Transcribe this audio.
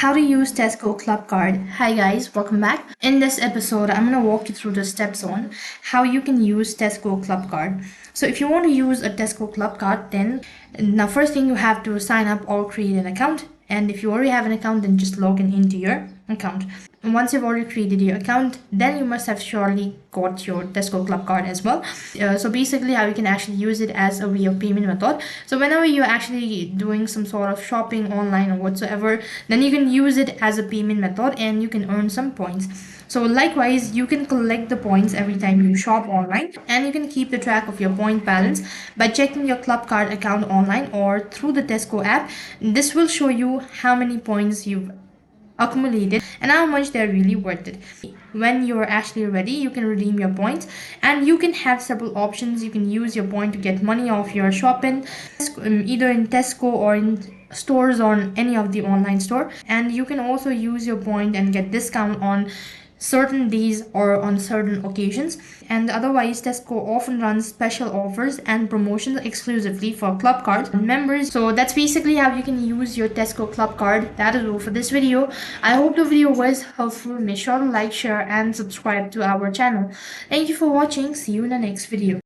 How to use Tesco Clubcard. Hi guys, welcome back. In this episode, I'm going to walk you through the steps on how you can use Tesco Clubcard. So if you want to use a Tesco Clubcard, then now first thing you have to sign up or create an account. And if you already have an account, then just log in into your account. And once you've already created your account, then you must have surely got your Tesco Clubcard as well. So basically how you can actually use it as a way of payment method. So whenever you're actually doing some sort of shopping online or whatsoever, then you can use it as a payment method and you can earn some points. So likewise, you can collect the points every time you shop online, and you can keep the track of your point balance by checking your Clubcard account online or through the Tesco app. This will show you how many points you've accumulated and how much they're really worth it. When you're actually ready, you can redeem your points, and you can have several options. You can use your point to get money off your shopping, either in Tesco or in stores or on any of the online store. And you can also use your point and get discount on certain days or on certain occasions. And otherwise, Tesco often runs special offers and promotions exclusively for Clubcard members. So that's basically how you can use your Tesco Clubcard. That is all for this video. I hope the video was helpful. Make sure to like, share and subscribe to our channel. Thank you for watching. See you in the next video.